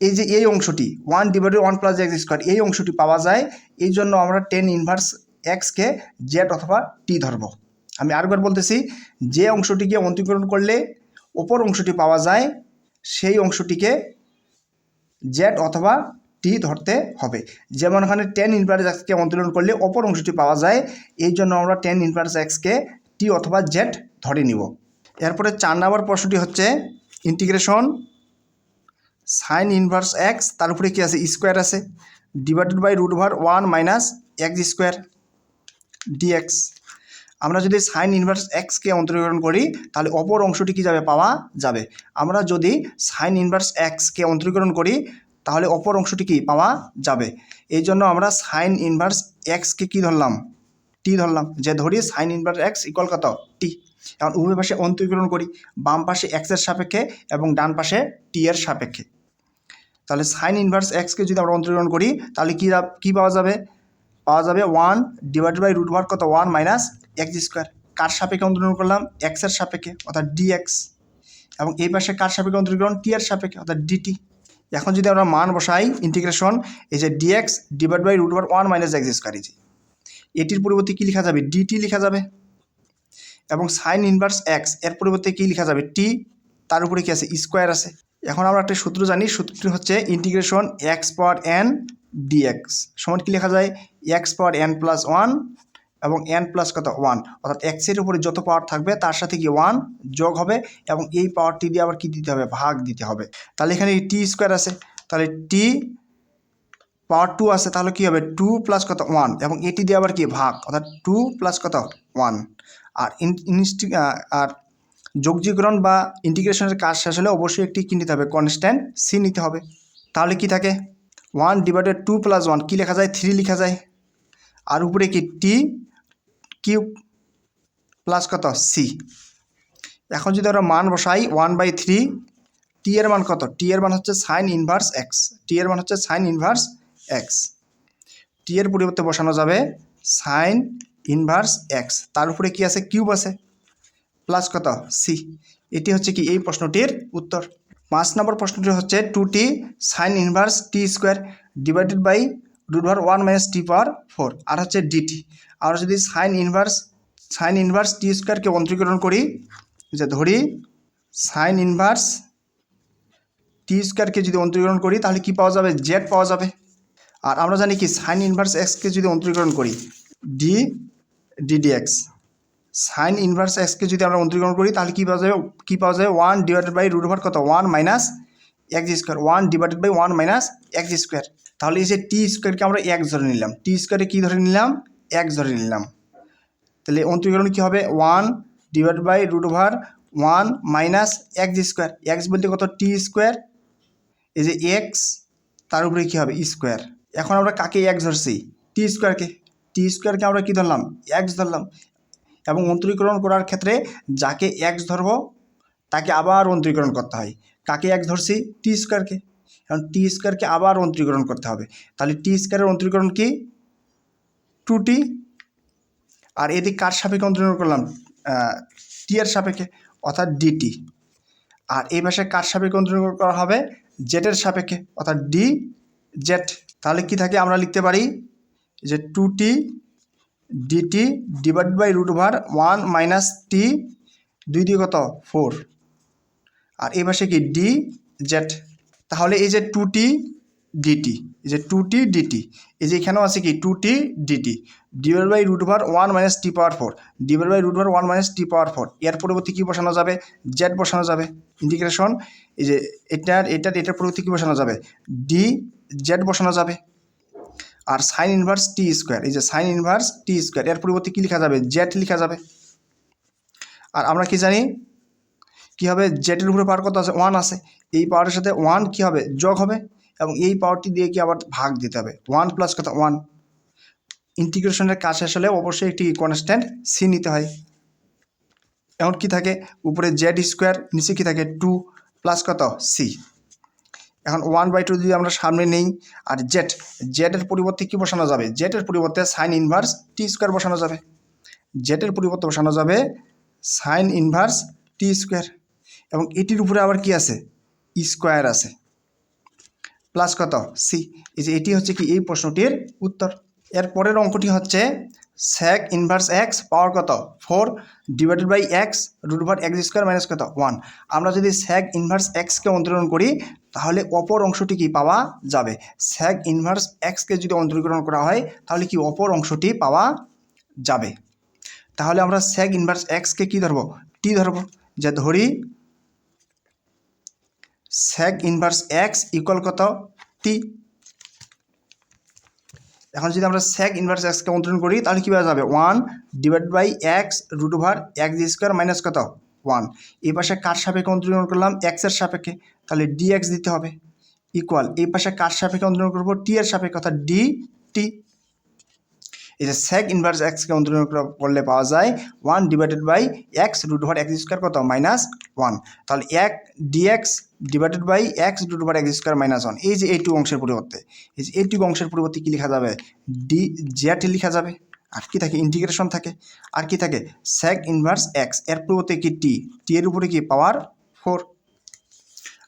এই যে এই অংশটি 1/1 + x², এই অংশটি পাওয়া যায়। এই জন্য আমরা tan ইনভার্স এক্সকে জেড অথবা টি ধরব। আমি আরেকবার বলতেছি, যে অংশটিকে অন্তরীকরণ করলে অপর অংশটি পাওয়া যায় সেই অংশটিকে জেড অথবা টি ধরতে হবে। যেমন এখানে tan ইনভার্স এক্সকে অন্তরীকরণ করলে অপর অংশটি পাওয়া যায়, এই জন্য আমরা tan ইনভার্স এক্সকে টি অথবা জেড ধরে নিব। এরপরে 4 নম্বর প্রশ্নটি হচ্ছে ইন্টিগ্রেশন সাইন ইনভার্স এক্স, তার উপরে কী আছে, স্কোয়ার আছে, /√1 - x² dx। আমরা যদি সাইন ইনভার্স এক্সকে অন্তরীকরণ করি তাহলে অপর অংশটি কী যাবে, পাওয়া যাবে। আমরা যদি সাইন ইনভার্স এক্সকে অন্তরীকরণ করি তাহলে অপর অংশটি কি পাওয়া যাবে। এই জন্য আমরা সাইন ইনভার্স এক্সকে কী ধরলাম, টি ধরলাম। যে ধরি সাইন ইনভার্স এক্স = কত, টি। এখন উভয় পাশে অন্তরীকরণ করি, বাম পাশে এক্সের সাপেক্ষে এবং ডান পাশে টি এর সাপেক্ষে। তাহলে সাইন ইনভার্স এক্সকে যদি আমরা অন্তরীকরণ করি তাহলে কী পাওয়া যাবে, পাওয়া যাবে 1/√1 কত, 1 - x²। কার সাপেক্ষে অন্তরীকরণ করলাম, এক্সের সাপেক্ষে অর্থাৎ dx, এবং এই পাশে কার সাপেক্ষে অন্তরীকরণ, টি এর সাপেক্ষে অর্থাৎ dt। এখন যদি আমরা মান বসাই, ইন্টিগ্রেশন এই যে dx /√1 - x², এটির পরিবর্তে কী লেখা যাবে, dt লেখা যাবে। এবং সাইন ইনভার্স এক্স এর পরিবর্তে কী লেখা যাবে, টি, তার উপরে কী আছে, স্কোয়ার আছে। এখন আমরা একটা সূত্র জানি, সূত্রটি হচ্ছে ইন্টিগ্রেশন x⁴n dx সমান কী লেখা যায়, x⁴n+1 এবং n প্লাস কত, 1, অর্থাৎ এক্সের উপরে যত পাওয়ার থাকবে তার সাথে কি 1 যোগ হবে এবং এই পাওয়ারটি দিয়ে আবার কী দিতে হবে, ভাগ দিতে হবে। তাহলে এখানে টি স্কোয়ার আছে, তাহলে টি পাওয়ার 2 আছে, তাহলে কী হবে 2 প্লাস কত, 1, এবং এটি দিয়ে আবার কি ভাগ, অর্থাৎ 2 প্লাস কত, 1। আর আর যোগজীকরণ বা ইন্টিগ্রেশনের কাজ শেষ হলে অবশ্যই একটি কী নিতে হবে, কনস্ট্যান্ট সি নিতে হবে। তাহলে কি থাকে, 1/2 + 1 কী লেখা যায়, 3 লেখা যায়। আর উপরে কি টি কিউব প্লাস কত, সি। এখন যদি আমরা মান বসাই 1/3, টি এর মান কত, টি এর মান হচ্ছে সাইন ইনভার্স এক্স, টি এর মান হচ্ছে সাইন ইনভার্স এক্স। টি এর পরিবর্তে বসানো যাবে সাইন ইনভার্স এক্স, তার উপরে কি আছে, কিউব আছে, প্লাস কত, সি। এটি হচ্ছে কি এই প্রশ্নটির উত্তর। 5 নম্বর প্রশ্নটি হচ্ছে 2t sign inverse t² /√1 - t⁴, আর হচ্ছে dt। আমরা যদি সাইন ইনভার্স t² অন্তরীকরণ করি, যে ধরি সাইন ইনভার্স t² যদি অন্তরীকরণ করি তাহলে কি পাওয়া যাবে, জেড পাওয়া যাবে। আর আমরা জানি কি সাইন ইনভার্স এক্সকে যদি অন্তরীকরণ করি dx, সাইন ইনভার্স এক্সকে যদি আমরা অন্তরীকরণ করি তাহলে কী পাওয়া যাবে, 1/√1 কত, 1 - x², 1/1 - x²। তাহলে এই যে t² আমরা x ধরে নিলাম, t² কী ধরে নিলাম, x ধরে নিলাম। তাহলে অন্তরীকরণ কী হবে, 1/√1 - x², x বলতে কত, t², এই যে x তার উপরে কী হবে, স্কোয়ার। এখন আমরা কাকে x ধরছি, t²কে আমরা কী ধরলাম, x ধরলাম। এবং অন্তরীকরণ করার ক্ষেত্রে যাকে x ধরব তাকে আবার অন্তরীকরণ করতে হয়। কাকে x ধরছি, t²কে, এখন t²কে আবার অন্তরীকরণ করতে হবে। তাহলে t² অন্তরীকরণ কি, 2t, আর এটি কার সাপেক্ষে অন্তরীকরণ করলাম, টি এর সাপেক্ষে অর্থাৎ dt। আর এই পাশে কার সাপেক্ষে অন্তরীকরণ করা হবে, জেটের সাপেক্ষে অর্থাৎ ডি জেড। তাহলে কি থাকে, আমরা লিখতে পারি যে 2t dt /√1 - t, 2 দিয়ে কত, 4, আর এই পাশে কি ডি জেড। তাহলে এই যে 2t dt, এই যে 2t dt, এই যে এখানেও আছে কি 2t dt /√1 - t⁴, /√1 - t⁴, এর পরবর্তী কী বসানো যাবে, জেড বসানো যাবে। ইন্টিগ্রেশন এই যে এটার পরবর্তী কী বসানো যাবে, ডি জেড বসানো যাবে। আর সাইন ইনভার্স t², এই যে সাইন ইনভার্স t² এর পরিবর্তে কী লেখা যাবে, জেড লেখা যাবে। আর আমরা কি জানি কী হবে, জেডের উপরে পাওয়ার কত আছে, 1 আছে, এই পাওয়ারের সাথে 1 কী হবে, যোগ হবে, এবং এই পাওয়ারটি দিয়ে কি আবার ভাগ দিতে হবে, 1 প্লাস কত, 1। ইন্টিগ্রেশনের কাজ শেষ হলে অবশ্যই একটি কনস্ট্যান্ট সি নিতে হয়। এখন কি থাকে, উপরে z², নিচে কি থাকে 2 প্লাস কত, সি। এখন 1/2 যদি আমরা সামনে নেই, আর জেডের পরিবর্তে কি বসানো যাবে, জেডের পরিবর্তে সাইন ইনভার্স t² বসানো যাবে, জেডের পরিবর্তে বসানো যাবে সাইন ইনভার্স t², এবং এটির উপরে আবার কি আছে, স্কোয়ার আছে। প্লাস কত সি। এই যে এটি হচ্ছে কি এই প্রশ্নটির উত্তর। এর পরের অঙ্কটি হচ্ছে sec ইনভার্স এক্স পাওয়ার কত 4 divided by x root over x square minus কত 1। আমরা যদি sec ইনভার্স এক্সকে অন্তরীকরণ করি তাহলে অপর অংশটি কি পাওয়া যাবে। sec ইনভার্স এক্সকে যদি অন্তরীকরণ করা হয় তাহলে কি অপর অংশটি পাওয়া যাবে। তাহলে আমরা sec ইনভার্স এক্সকে কি ধরবো টি ধরবো, যে ধরি sec ইনভার্স এক্স ইকুয়াল কত টি। এখন যদি আমরা sec ইনভার্স এক্সকে অন্তরীকরণ করি তাহলে কী পাওয়া যাবে 1 divide by x root over x square minus কত 1। এই পাশে কার সাপেক্ষে অন্তরীকরণ করলাম এক্সের সাপেক্ষে, তাহলে ডিএক্স দিতে হবে ইকুয়াল এই পাশে কার সাপেক্ষে অন্তরীকরণ করবো টি এর সাপেক্ষে অর্থাৎ ডি টি। এই যে sec ইনভার্স এক্সকে অন্তরীকরণ করলে পাওয়া যায় 1 divided by x root over x square কত মাইনাস 1। তাহলে এক dx divided by x root over x square minus 1। এই যে এইটুকু অংশের পরিবর্তে এই যে এইটুকু অংশের পরিবর্তে কী লেখা যাবে ডি জেড লেখা যাবে। আর কি থাকে ইন্টিগ্রেশন থাকে, আর কি থাকে sec ইনভার্স এক্স এর পরিবর্তে কি টি, টি এর উপরে কি পাওয়ার 4।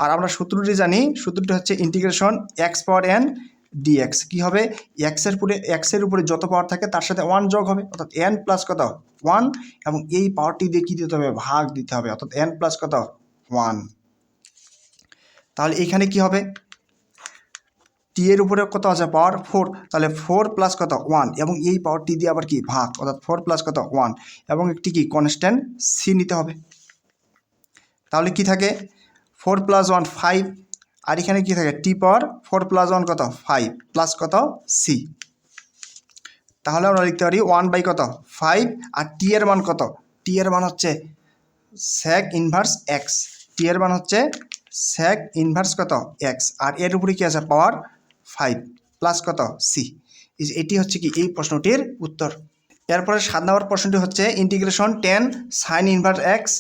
আর আমরা সূত্রটি জানি, সূত্রটি হচ্ছে ইন্টিগ্রেশন এক্স পাওয়ার এন ডিএক্স। কী হবে এক্সের উপরে যত পাওয়ার থাকে তার সাথে 1 যোগ হবে অর্থাৎ এন প্লাস কত 1 এবং এই পাওয়ারটি দিয়ে কী দিতে হবে ভাগ দিতে হবে অর্থাৎ এন প্লাস কত 1। তাহলে এইখানে কি হবে টি এর উপরে কত আছে পাওয়ার 4, তাহলে 4 প্লাস কত 1 এবং এই পাওয়ারটি দিয়ে আবার কি ভাগ অর্থাৎ 4 প্লাস কত 1 এবং একটি কি কনস্ট্যান্ট সি নিতে হবে। তাহলে কি থাকে 4 প্লাস 1 5 আর এখানে কি থাকে টি পাওয়ার 4 প্লাস 1 কত 5 প্লাস কত সি। তাহলে আমরা লিখতে পারি 1 বাই কত 5 আর টি এর মান কত, টি এর মান হচ্ছে sec ইনভার্স এক্স, টি এর মান হচ্ছে sec ইনভার্স কত এক্স আর এর উপরে কি আছে পাওয়ার 5 প্লাস কত সি। এটি হচ্ছে কি এই প্রশ্নটির উত্তর। এরপরে 7 নম্বর প্রশ্নটি হচ্ছে integration 10 sine inverse x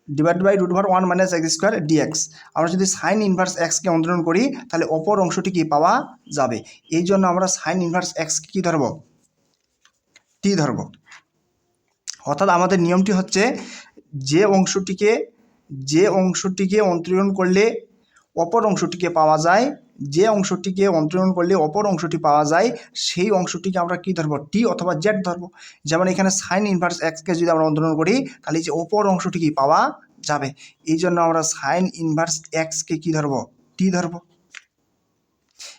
divide by root over 1 minus x square dx. আমরা যদি সাইন ইনভার্স এক্সকে অন্তরীকরণ করি তাহলে অপর অংশটি কি পাওয়া যাবে। এই জন্য আমরা সাইন ইনভার্স এক্সকে কী ধরব টি ধরব। অর্থাৎ আমাদের নিয়মটি হচ্ছে যে অংশটিকে অন্তরীকরণ করলে অপর অংশটিকে পাওয়া যায়, যে অংশটিকে অন্তরীকরণ করলে অপর অংশটি পাওয়া যায় সেই অংশটিকে আমরা কি ধরবো টি অথবা জেড ধরবো। যেমন এখানে সাইন ইনভার্স এক্সকে যদি আমরা অন্তরীকরণ করি তাহলে যে অপর অংশটি কি পাওয়া যাবে। এই জন্য আমরা সাইন ইনভার্স এক্সকে কি ধরবো টি ধরবো।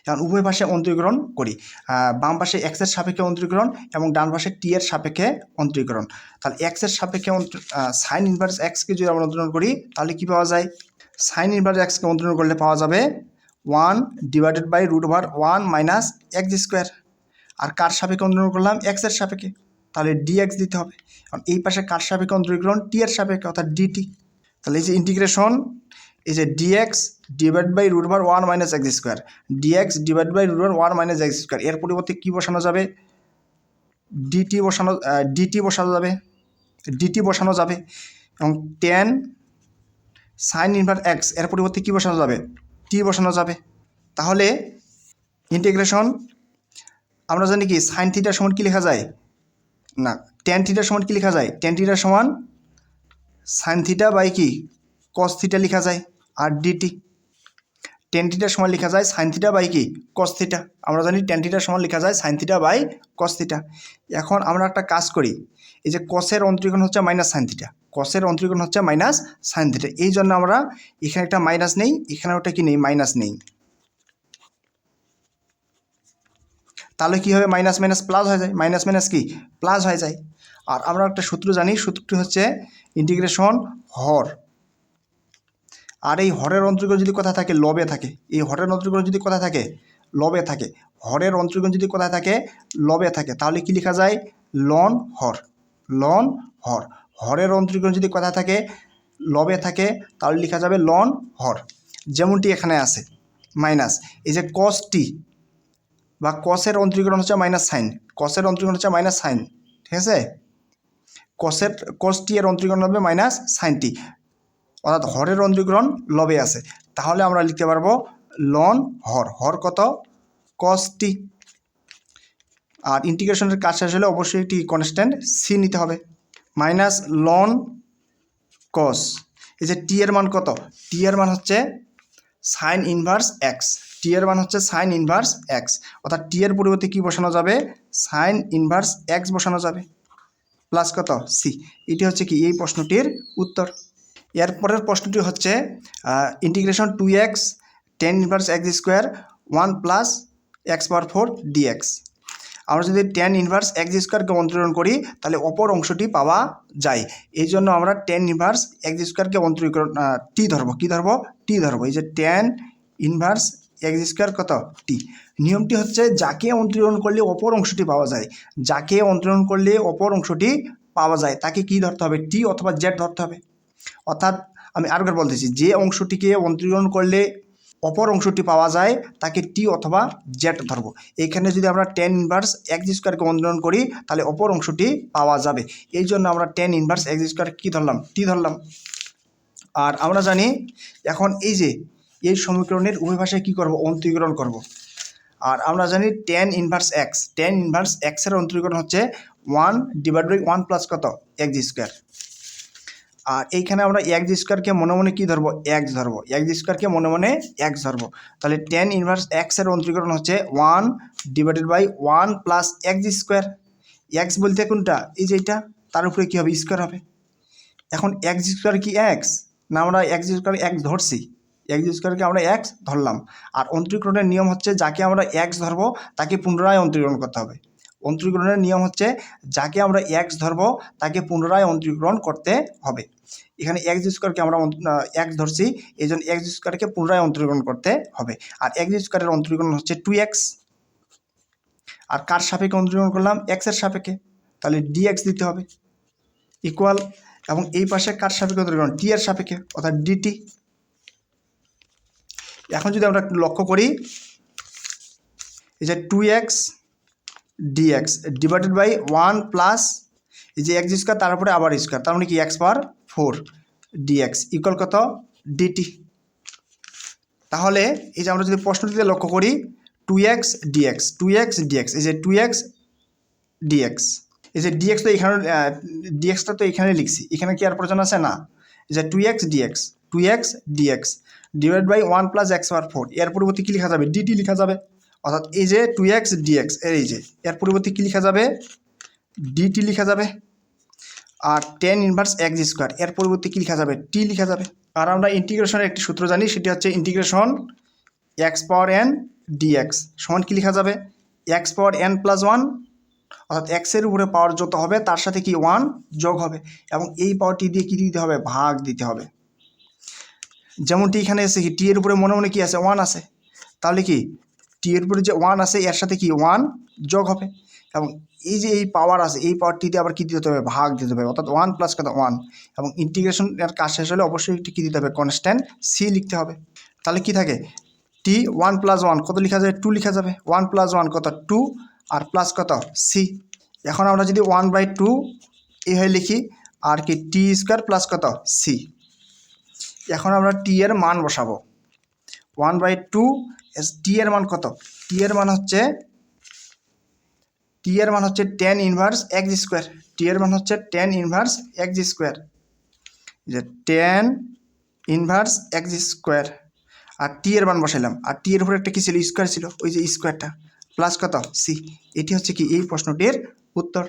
এখন উভয় পাশে অন্তরীকরণ করি, বাম পাশে এক্সের সাপেক্ষে অন্তরীকরণ এবং ডান পাশে টি এর সাপেক্ষে অন্তরীকরণ। তাহলে এক্সের সাপেক্ষে সাইন ইনভার্স এক্সকে যদি আমরা অন্তরীকরণ করি তাহলে কি পাওয়া যায় সাইন ইনভার্স এক্সকে অন্তরীকরণ করলে পাওয়া যাবে 1 divided by root over 1 minus x square. আর কার সাপেক্ষে অন্তরীকরণ করলাম এক্সের সাপেক্ষে, তাহলে ডিএক্স দিতে হবে। কারণ এই পাশে কার সাপেক্ষে অন্তরীকরণ টি এর সাপেক্ষে অর্থাৎ ডিটি। তাহলে এই যে ইন্টিগ্রেশন এই যে dx divide by root over 1 minus x square, dx divide by root over 1 minus x square এর পরিবর্তে কী বসানো যাবে ডিটি বসানো যাবে এবং 10 সাইন ইনভার্স এক্স এর পরিবর্তে কী বসানো যাবে টি বসানো যাবে। তাহলে ইন্টিগ্রেশন আমরা জানি কি সাইন থিটার সমান কী লেখা যায় না ট্যান থিটার সমান কী লেখা যায় ট্যান থিটার সমান সাইন থিটা বাই কি কস থিটা লেখা যায় আর ডিটি। ট্যান থিটার সমান লেখা যায় সাইন থিটা বাই কি কস থিটা, আমরা জানি ট্যান থিটার সমান লেখা যায় sine theta by cos theta. এখন আমরা একটা কাজ করি, এই যে কসের অন্তরীকরণ হচ্ছে মাইনাস সাইন থিটা, কসের অন্তরীকরণ হচ্ছে মাইনাস সাইন থিটা, এই জন্য আমরা এখানে একটা মাইনাস নেই, এখানে ওটা কি নেই মাইনাস নেই। তাহলে কী হবে মাইনাস মাইনাস প্লাস হয়ে যায়, মাইনাস মাইনাস কি প্লাস হয়ে যায়। আর আমরা একটা সূত্র জানি, সূত্রটি হচ্ছে ইন্টিগ্রেশন হর। আর এই হরের অন্তরীকরণ যদি কোথায় থাকে লবে থাকে, এই হরের অন্তরীকরণ যদি কোথায় থাকে লবে থাকে, হরের অন্তরীকরণ যদি কোথায় থাকে লবে থাকে তাহলে কি লেখা যায় লন হর। লন হর, হরের অন্তরীকরণ যদি কোথায় থাকে লবে থাকে তাহলে লেখা যাবে লন হর। যেমনটি এখানে আছে মাইনাস এই যে কস টি বা কসের অন্তরীকরণ হচ্ছে মাইনাস সাইন, কসের অন্তরীকরণ হচ্ছে মাইনাস সাইন, ঠিক আছে। কস টি এর অন্তরীকরণ হবে মাইনাস সাইন টি, অর্থাৎ হরের অন্তরীকরণ লবে আছে, তাহলে আমরা লিখতে পারবো লন হর, হর কত কস টি। আর ইন্টিগ্রেশনের কাজ শেষ হলে অবশ্যই একটি কনস্ট্যান্ট সি নিতে হবে মাইনাস লন কস। এই যে টি এর মান কত, টি এর মান হচ্ছে সাইন ইনভার্স এক্স, টি এর মান হচ্ছে সাইন ইনভার্স এক্স, অর্থাৎ টি এর পরিবর্তে কি বসানো যাবে, সাইন ইনভার্স এক্স বসানো যাবে, প্লাস কত সি। এটি হচ্ছে কি এই প্রশ্নটির উত্তর। এরপরের প্রশ্নটি হচ্ছে integration 2x tan inverse x square 1 plus x power 4 dx. আমরা যদি টেন ইনভার্স এক্স স্কোয়ারকে অন্তরীকরণ করি তাহলে অপর অংশটি পাওয়া যায়। এই জন্য আমরা টেন ইনভার্স এক্স স্কোয়ারকে অন্তরীকরণ টি ধরবো, কী ধরবো, টি ধরবো। এই যে টেন ইনভার্স এক্স স্কোয়ার কত টি। নিয়মটি হচ্ছে যাকে অন্তরীকরণ করলে অপর অংশটি পাওয়া যায়, যাকে অন্তরীকরণ করলে অপর অংশটি পাওয়া যায় তাকে কি ধরতে হবে, টি অথবা জেড ধরতে হবে। অর্থাৎ আমি আরেকবার বলতেছি, যে অংশটিকে অন্তরীকরণ করলে অপর অংশটি পাওয়া যায় তাকে টি অথবা জেড ধরবো। এখানে যদি আমরা টেন ইনভার্স এক্স স্কোয়ারকে অন্তরীকরণ করি তাহলে অপর অংশটি পাওয়া যাবে। এই জন্য আমরা টেন ইনভার্স এক্স স্কোয়ার কী ধরলাম, টি ধরলাম। আর আমরা জানি এখন এই যে এই সমীকরণের উভয় ভাষায় কী করবো, অন্তরীকরণ করব। আর আমরা জানি টেন ইনভার্স এক্সের অন্তরীকরণ হচ্ছে 1/1 প্লাস কত এক্স স্কোয়ার। আর এইখানে আমরা এক্স স্কোয়ারকে মনে মনে কী ধরবো, এক্স ধরবো, এক্স স্কোয়ারকে মনে মনে এক্স ধরবো। তাহলে টেন ইনভার্স এক্সের অন্তরীকরণ হচ্ছে 1/1 প্লাস এক্স স্কোয়ার। এক্স বলতে কোনটা, এই যে এইটা, তার উপরে কী হবে, স্কোয়ার হবে। এখন এক্স স্কোয়ার কি এক্স না, আমরা এক্স স্কোয়ার এক্স ধরছি, এক্স স্কোয়ারকে আমরা এক্স ধরলাম। আর অন্তরীকরণের নিয়ম হচ্ছে যাকে আমরা এক্স ধরবো তাকে পুনরায় অন্তরীকরণ করতে হবে। অন্তরীকরণের নিয়ম হচ্ছে যাকে আমরা এক্স ধরবো তাকে পুনরায় অন্তরীকরণ করতে হবে। এখানে এক্স স্কোয়ারকে আমরা এক্স ধরছি, এই জন্য এক্স স্কোয়ারকে পুনরায় অন্তরীকরণ করতে হবে। আর এক্স স্কোয়ারের অন্তরীকরণ হচ্ছে 2x। আর কার সাপেক্ষে অন্তরীকরণ করলাম, এক্সের সাপেক্ষে, তাহলে ডিএক্স দিতে হবে ইকুয়াল, এবং এই পাশে কার সাপেক্ষে অন্তরীকরণ, টি এর সাপেক্ষে, অর্থাৎ ডিটি। এখন যদি আমরা লক্ষ্য করি, এই যে 2x dx divided by 1 plus এই যে এক্স স্কোয়ার তার উপরে আবার স্কোয়ার, তার মানে কি এক্স পাওয়ার 4 ডিএক্স ইকুয়াল কত ডিটি। তাহলে এই যে আমরা যদি প্রশ্নটিতে লক্ষ্য করি 2x dx এই যে 2x dx, এই যে ডিএক্স তো এখানে, ডিএক্সটা তো এখানে লিখছি, এখানে কি আর প্রয়োজন আছে না। এই যে 2x dx divide by 1 plus x power 4, এর পরিবর্তে কী লেখা যাবে, ডিটি লেখা যাবে। অর্থাৎ এই যে 2x dx এই যে এর পরিবর্তে কী লেখা যাবে, ডিটি লেখা যাবে। আর টেন ইনভার্স এক্স স্কোয়ার এর পরিবর্তে কী লেখা যাবে, টি লেখা যাবে। আর আমরা ইন্টিগ্রেশনের একটি সূত্র জানি, সেটি হচ্ছে ইন্টিগ্রেশন এক্স পাওয়ার এন ডিএক্স সমান কী লেখা যাবে, এক্স পাওয়ার এন প্লাস 1, অর্থাৎ এক্সের উপরে পাওয়ার যত হবে তার সাথে কি 1 যোগ হবে, এবং এই পাওয়ারটি দিয়ে কী দিতে হবে, ভাগ দিতে হবে। যেমনটি এখানে এসে কি টি এর উপরে মনে মনে কি আছে, 1 আছে, তাহলে কি টি এর উপরে যে 1 আছে এর সাথে কি 1 যোগ হবে, এবং এই যে এই পাওয়ার আছে এই পাওয়ারটিতে আবার কী দিতে হবে, ভাগ দিতে হবে, অর্থাৎ 1 প্লাস কত 1। এবং ইন্টিগ্রেশনের কাজ শেষ হলে অবশ্যই একটি কী দিতে হবে, কনস্ট্যান্ট সি লিখতে হবে। তাহলে কি থাকে, টি 1 প্লাস 1 কত লেখা যাবে, 2 লেখা যাবে, 1 প্লাস 1 কত 2, আর প্লাস কত সি। এখন আমরা যদি 1/2 এই হয়ে লিখি, আর কি টি স্কোয়ার প্লাস কত সি। এখন আমরা টি এর মান বসাবো, 1/2 টি এর মান কত, টি এর মান হচ্ছে টেন ইনভার্স এক্স স্কোয়ার, টি এর মান হচ্ছে টেন ইনভার্স এক্স স্কোয়ার, যে টেন ইনভার্স এক্স স্কোয়ার। আর টি এর মান বসাইলাম, আর টি এর উপরে একটা কী ছিল, স্কোয়ার ছিল, ওই যে স্কোয়ারটা, প্লাস কত সি। এটি হচ্ছে কি এই প্রশ্নটির উত্তর।